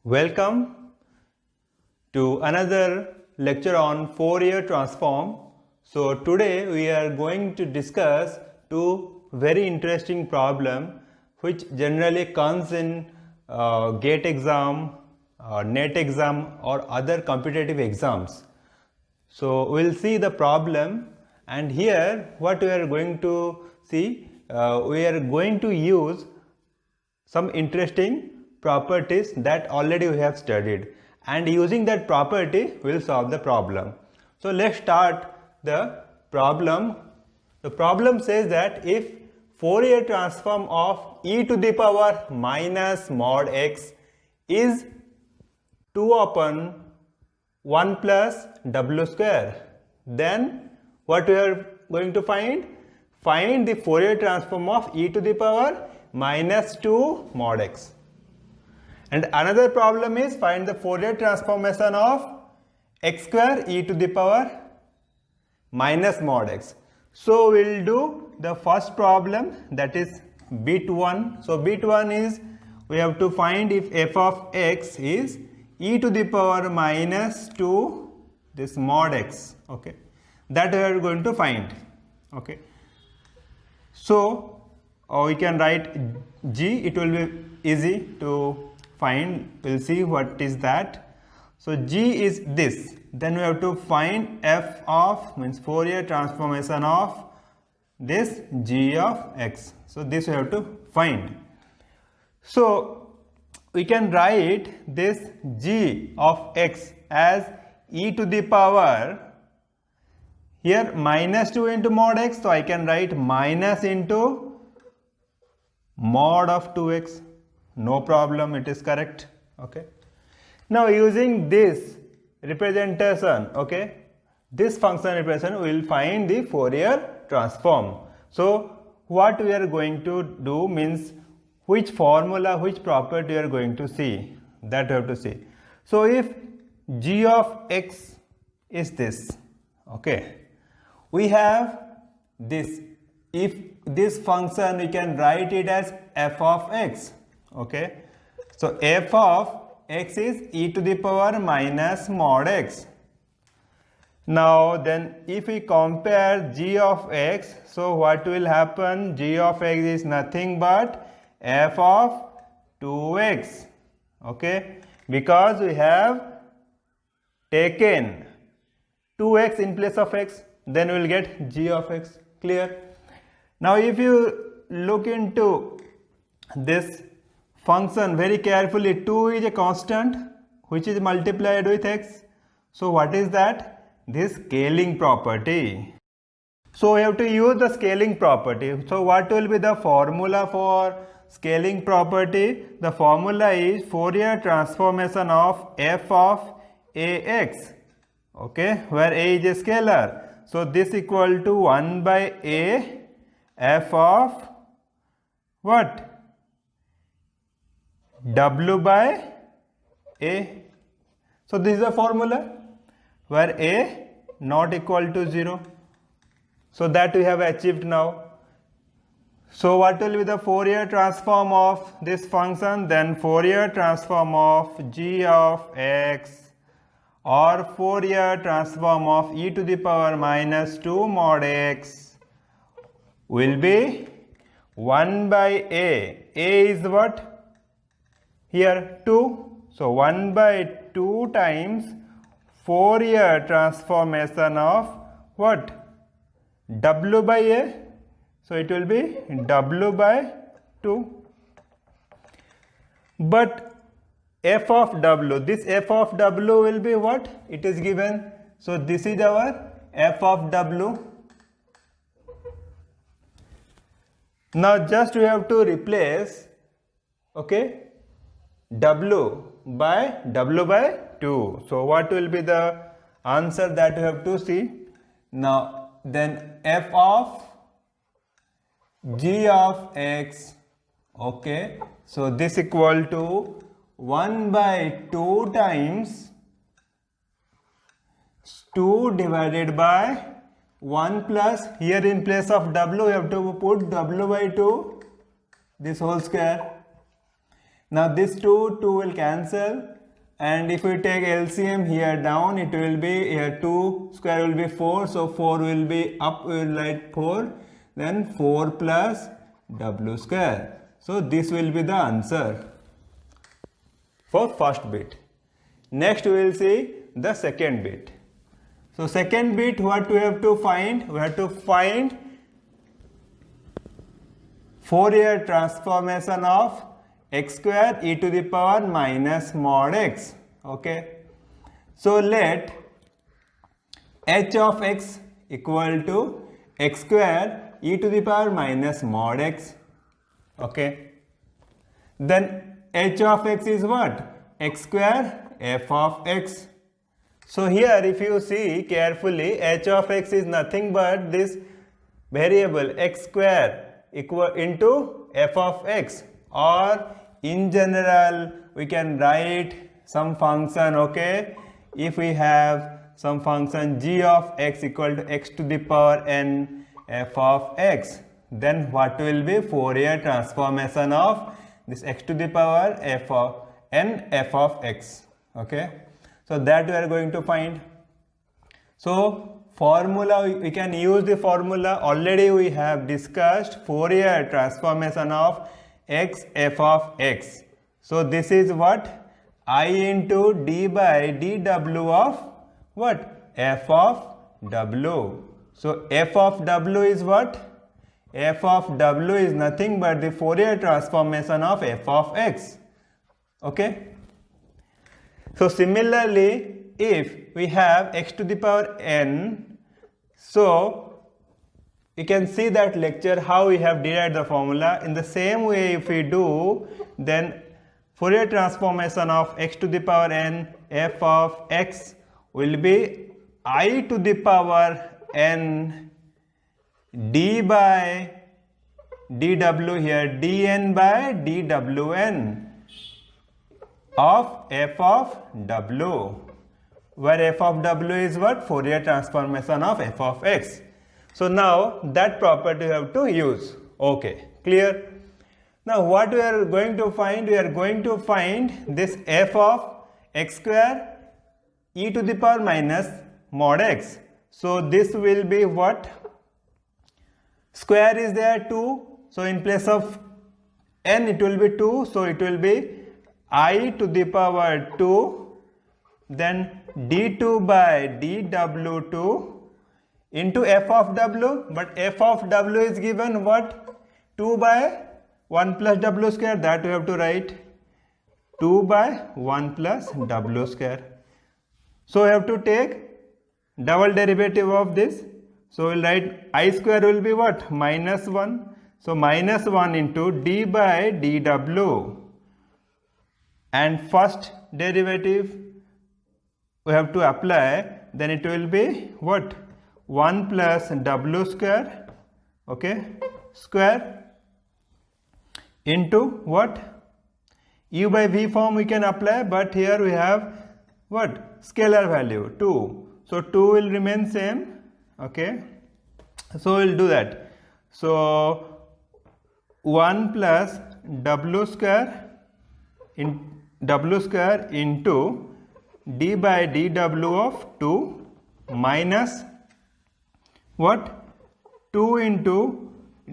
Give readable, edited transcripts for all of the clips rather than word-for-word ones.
Welcome to another lecture on Fourier transform. So today we are going to discuss two very interesting problem which generally comes in GATE exam, NET exam or other competitive exams. So we'll see the problem, and here what we are going to see, we are going to use some interesting properties that already we have studied, and using that property we will solve the problem. So let's start the problem. The problem says that if Fourier transform of e to the power minus mod x is 2 upon 1 plus w square, then what we are going to find? Find the Fourier transform of e to the power minus 2 mod x. And another problem is find the Fourier transformation of x square e to the power minus mod x. So we'll do the first problem, that is bit 1. So bit 1 is we have to find if f of x is e to the power minus 2 this mod x, okay, that we are going to find, okay. So we can write g, it will be easy to find, we'll see what is that. So g is this, then we have to find f of means Fourier transformation of this g of x. So this we have to find. So we can write this g of x as e to the power, here minus 2 into mod x, so I can write minus into mod of 2x. No problem, it is correct, okay. Now using this representation, okay, this function representation, we will find the Fourier transform. So what we are going to do means which formula, which property we are going to see, that we have to see. So if g of x is this, okay, we have this, if this function we can write it as f of x, okay. So f of x is e to the power minus mod x. Now then if we compare g of x, so what will happen? G of x is nothing but f of 2x, okay, because we have taken 2x in place of x, then we will get g of x. Clear? Now if you look into this function very carefully, 2 is a constant which is multiplied with x. So what is that? This scaling property. So we have to use the scaling property. So what will be the formula for scaling property? The formula is Fourier transformation of f of ax, okay, where a is a scalar. So this equal to 1 by a f of what? W by a. So this is a formula where a not equal to 0. So that we have achieved now. So what will be the Fourier transform of this function? Then Fourier transform of g of x or Fourier transform of e to the power minus 2 mod x will be 1 by a. A is what? Here 2. So 1 by 2 times Fourier transformation of what? W by a. So it will be W by 2. But f of w, this f of w will be what? It is given. So this is our f of w. Now just we have to replace, okay, w by 2. So what will be the answer that we have to see? Now then f of g of x, okay, so this equal to 1 by 2 times 2 divided by 1 plus, here in place of w we have to put w by 2, this whole square, Now this 2 will cancel, and if we take LCM here down, it will be here 2 square will be 4, so 4 will be up, we will write 4, then 4 plus W square. So this will be the answer for first bit. Next we will see the second bit. So second bit, what we have to find? We have to find Fourier transformation of x square e to the power minus mod x. Okay. So let h of x equal to x square e to the power minus mod x. Okay. Then h of x is what? X square f of x. So here if you see carefully, h of x is nothing but this variable x square equal into f of x, or in general we can write some function. Okay, if we have some function g of x equal to x to the power n f of x, then what will be Fourier transformation of this x to the power f of n f of x. Okay, so that we are going to find. So formula, we can use the formula. Already we have discussed Fourier transformation of x f of x. So this is what? I into d by dw of what? F of w. So f of w is what? F of w is nothing but the Fourier transformation of f of x. Okay. So similarly, if we have x to the power n, so you can see that lecture how we have derived the formula. In the same way, if we do, then Fourier transformation of x to the power n f of x will be I to the power n d by dw here dn by dwn of f of w, where f of w is what? Fourier transformation of f of x. So now that property we have to use. Okay, clear? Now what we are going to find? We are going to find this f of x square e to the power minus mod x. So this will be what? Square is there 2. So in place of n it will be 2. So it will be I to the power 2, then d2 by dw2 into f of w, but f of w is given what? 2 by 1 plus w square, that we have to write 2 by 1 plus w square. So we have to take double derivative of this. So we'll write I square will be what? Minus 1. So minus 1 into d by dw. And first derivative we have to apply, then it will be what? 1 plus w square, okay, square into what? U by v form we can apply, but here we have what? Scalar value 2. So 2 will remain same, okay. So we'll do that. So 1 plus w square into d by dw of 2 minus what? 2 into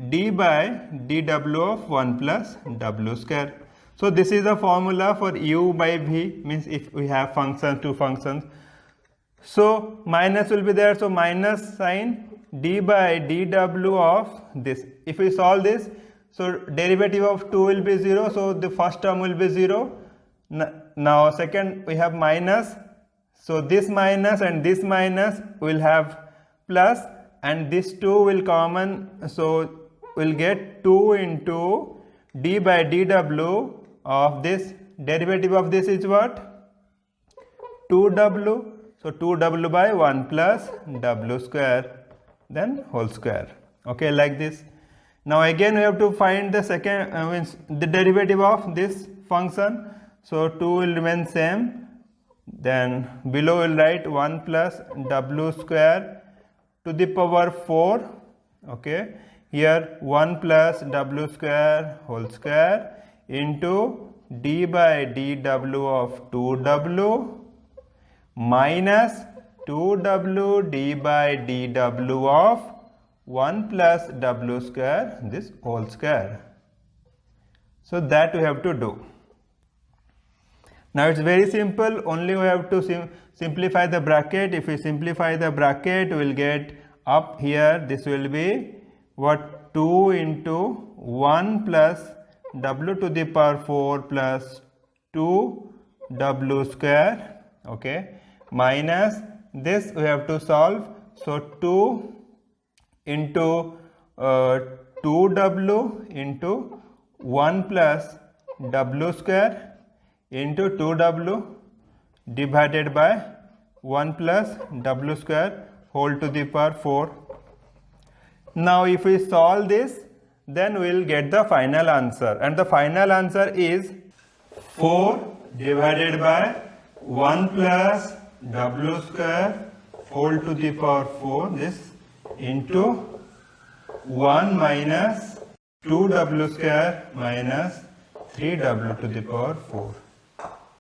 d by dw of 1 plus w square. So this is the formula for u by v, means if we have function, two functions. So minus will be there, so minus sign d by dw of this. If we solve this, so derivative of 2 will be 0, so the first term will be 0. Now second we have minus, so this minus and this minus will have plus, and this 2 will common, so we'll get 2 into d by dw of this. Derivative of this is what? 2w. So 2w by 1 plus w square, then whole square. Okay, like this. Now again we have to find the second means the derivative of this function. So 2 will remain same. Then below we'll write 1 plus w square to the power 4. Okay. Here 1 plus w square whole square into d by dw of 2w minus 2w d by dw of 1 plus w square, this whole square. So that we have to do. Now it's very simple, only we have to simplify the bracket. If we simplify the bracket, we will get up here, this will be what, 2 into 1 plus w to the power 4 plus 2w square, okay, minus this we have to solve. So 2 into 2w into 1 plus w square into 2w divided by 1 plus w square whole to the power 4. Now if we solve this, then we will get the final answer, and the final answer is 4 divided by 1 plus w square whole to the power 4, this into 1 minus 2w square minus 3w to the power 4.